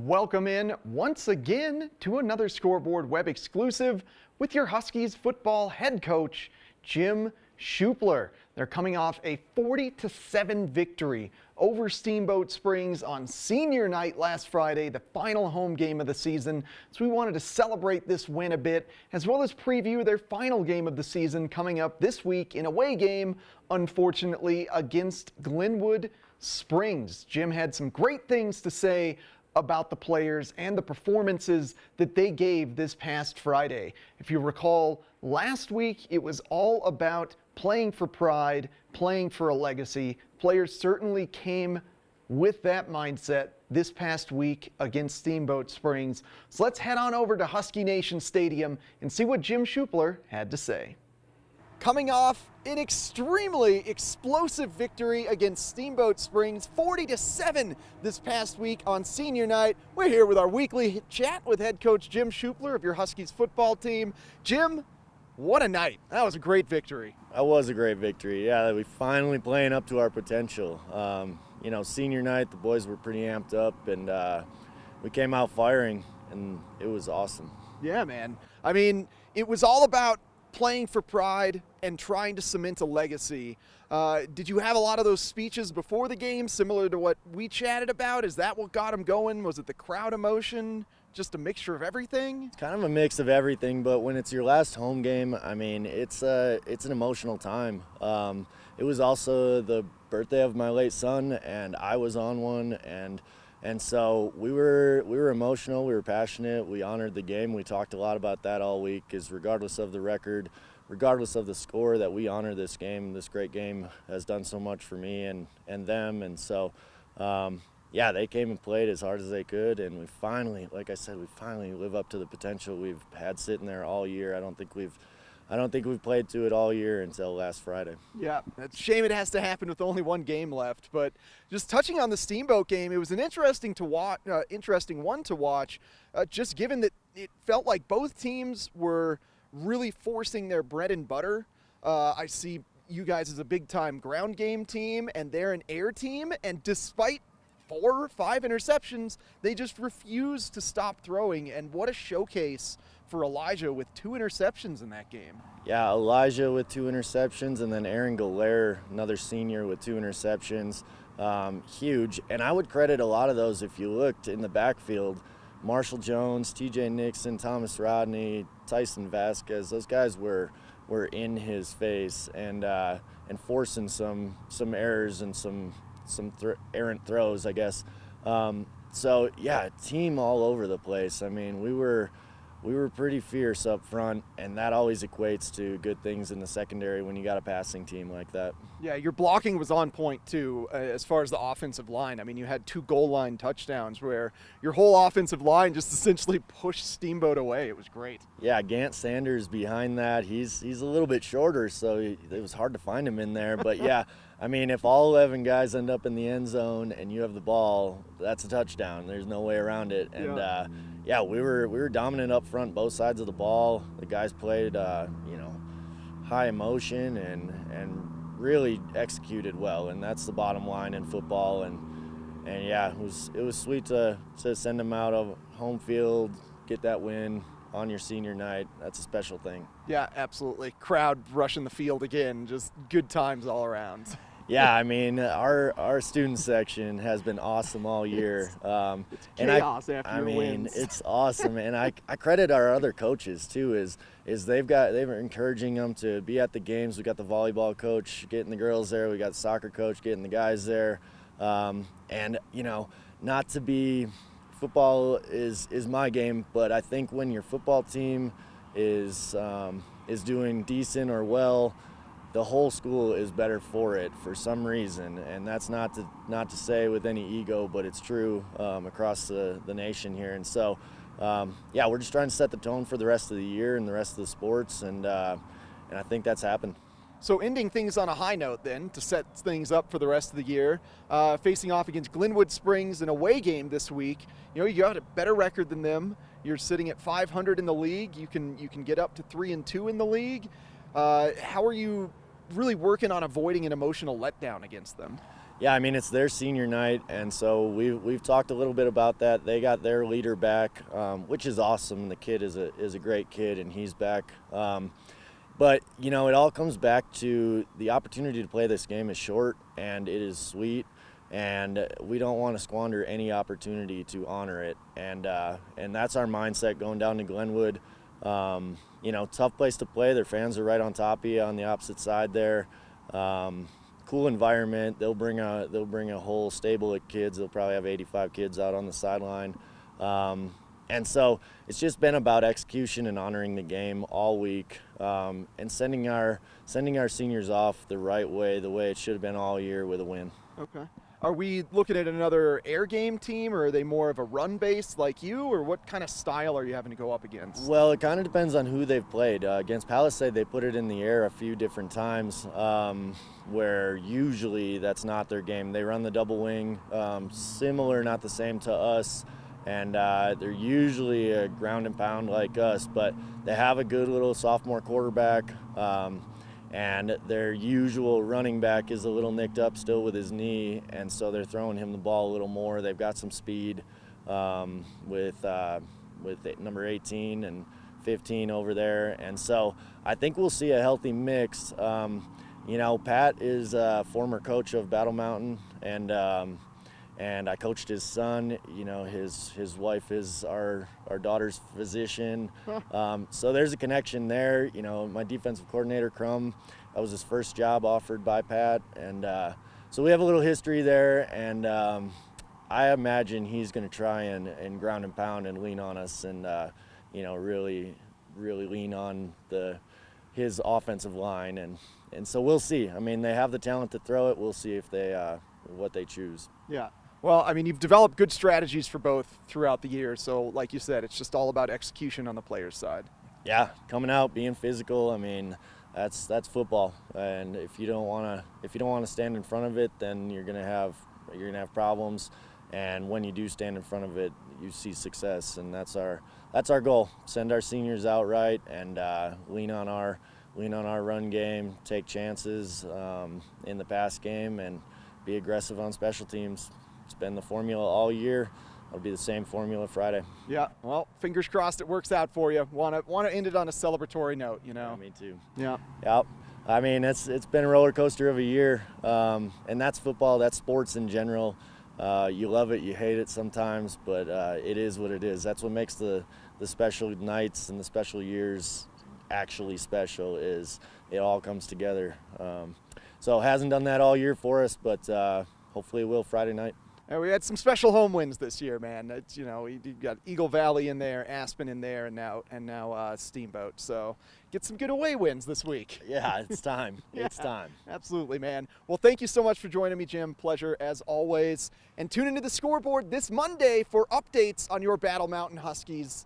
Welcome in once again to another Scoreboard web exclusive with your Huskies football head coach, Jim Schuppler. They're coming off a 40-7 victory over Steamboat Springs on senior night last Friday, the final home game of the season. So we wanted to celebrate this win a bit, as well as preview their final game of the season coming up this week in away game, unfortunately, against Glenwood Springs. Jim had some great things to say about the players and the performances that they gave this past Friday. If you recall, last week it was all about playing for pride, playing for a legacy. Players certainly came with that mindset this past week against Steamboat Springs. So let's head on over to Husky Nation Stadium and see what Jim Schuppler had to say. Coming off an extremely explosive victory against Steamboat Springs, 40-7 this past week on senior night. We're here with our weekly chat with head coach Jim Schuppler of your Huskies football team. Jim, what a night. That was a great victory. That was a great victory. Yeah, we finally playing up to our potential. Senior night, the boys were pretty amped up, and we came out firing, and it was awesome. Yeah, man. I mean, it was all about playing for pride and trying to cement a legacy. Did you have a lot of those speeches before the game, similar to what we chatted about? Is that what got them going? Was it the crowd emotion? Just a mixture of everything? It's kind of a mix of everything, but when it's your last home game, I mean, it's an emotional time. It was also the birthday of my late son, and I was on one, and so we were emotional, we were passionate, we honored the game. We talked a lot about that all week, because regardless of the record, regardless of the score, that we honor this game. This great game has done so much for me and them, and so yeah, they came and played as hard as they could, and we finally, like I said, we finally live up to the potential we've had sitting there all year. I don't think we've played to it all year until last Friday. Yeah, it's a shame it has to happen with only one game left. But just touching on the Steamboat game, it was an interesting one to watch, just given that it felt like both teams were really forcing their bread and butter. I see you guys as a big-time ground game team, and they're an air team, and despite 4 or 5 interceptions, they just refused to stop throwing. And what a showcase for Elijah with 2 interceptions in that game. Yeah, Elijah with 2 interceptions, and then Aaron Golaire, another senior, with 2 interceptions. Huge. And I would credit a lot of those, if you looked in the backfield, Marshall Jones, TJ Nixon, Thomas Rodney, Tyson Vasquez, those guys were in his face and forcing some errors and some errant throws, I guess. So yeah, team all over the place. I mean, we were pretty fierce up front, and that always equates to good things in the secondary when you got a passing team like that. Yeah, your blocking was on point too, as far as the offensive line. I mean, you had 2 goal line touchdowns where your whole offensive line just essentially pushed Steamboat away. It was great. Yeah, Gant Sanders behind that. He's a little bit shorter, so it was hard to find him in there. But yeah, I mean, if all 11 guys end up in the end zone and you have the ball, that's a touchdown. There's no way around it. And yeah, we were dominant up front, both sides of the ball. The guys played, high emotion and really executed well, and that's the bottom line in football. And yeah, it was sweet to send them out of home field, get that win on your senior night. That's a special thing. Yeah, absolutely. Crowd rushing the field again, just good times all around. Yeah, I mean, our student section has been awesome all year. It's chaos after your wins. wins. It's awesome, and I credit our other coaches too. Is they were encouraging them to be at the games. We got the volleyball coach getting the girls there. We got the soccer coach getting the guys there. And not to be, football is my game, but I think when your football team is doing decent or well, the whole school is better for it for some reason, and that's not to say with any ego, but it's true across the nation here. And so, yeah, we're just trying to set the tone for the rest of the year and the rest of the sports, and I think that's happened. So ending things on a high note then, to set things up for the rest of the year, facing off against Glenwood Springs, an away game this week. You got a better record than them. You're sitting at 500 in the league. You can get up to 3-2 in the league. How are you really working on avoiding an emotional letdown against them? Yeah, I mean, it's their senior night, and so we've talked a little bit about that. They got their leader back, which is awesome. The kid is a great kid, and he's back. But, you know, it all comes back to the opportunity to play this game is short, and it is sweet, and we don't want to squander any opportunity to honor it. And that's our mindset going down to Glenwood. You know, tough place to play. Their fans are right on top of you on the opposite side there. Cool environment. They'll bring a whole stable of kids. They'll probably have 85 kids out on the sideline. And so it's just been about execution and honoring the game all week, and sending our seniors off the right way, the way it should have been all year, with a win. Okay. Are we looking at another air game team, or are they more of a run base like you, or what kind of style are you having to go up against? Well, it kind of depends on who they've played. Against Palisade, they put it in the air a few different times, where usually that's not their game. They run the double wing, similar, not the same to us. And they're usually a ground and pound like us, but they have a good little sophomore quarterback, and their usual running back is a little nicked up still with his knee, and so they're throwing him the ball a little more. They've got some speed with number 18 and 15 over there, and so I think we'll see a healthy mix. You know, Pat is a former coach of Battle Mountain, and I coached his son. You know, his wife is our daughter's physician. So there's a connection there. You know, my defensive coordinator, Crum, that was his first job offered by Pat. And so we have a little history there. And I imagine he's going to try and ground and pound and lean on us, and, you know, really lean on his offensive line. And so we'll see. I mean, they have the talent to throw it. We'll see if what they choose. Yeah. Well, I mean, you've developed good strategies for both throughout the year. So, like you said, it's just all about execution on the players' side. Yeah, coming out, being physical. I mean, that's football. And if you don't want to stand in front of it, then you're gonna have problems. And when you do stand in front of it, you see success. And that's our goal. Send our seniors out right, and lean on our run game, take chances in the pass game, and be aggressive on special teams. It's been the formula all year. It'll be the same formula Friday. Yeah. Well, fingers crossed it works out for you. Want to end it on a celebratory note, you know. Yeah, me too. Yeah. Yep. I mean, it's been a roller coaster of a year, and that's football. That's sports in general. You love it, you hate it sometimes, but it is what it is. That's what makes the special nights and the special years actually special. Is it all comes together. So it hasn't done that all year for us, but hopefully it will Friday night. And we had some special home wins this year, man. It's, you know, you got Eagle Valley in there, Aspen in there, and now Steamboat. So get some good away wins this week. Yeah, it's time. Yeah, it's time. Absolutely, man. Well, thank you so much for joining me, Jim. Pleasure as always. And tune into the Scoreboard this Monday for updates on your Battle Mountain Huskies.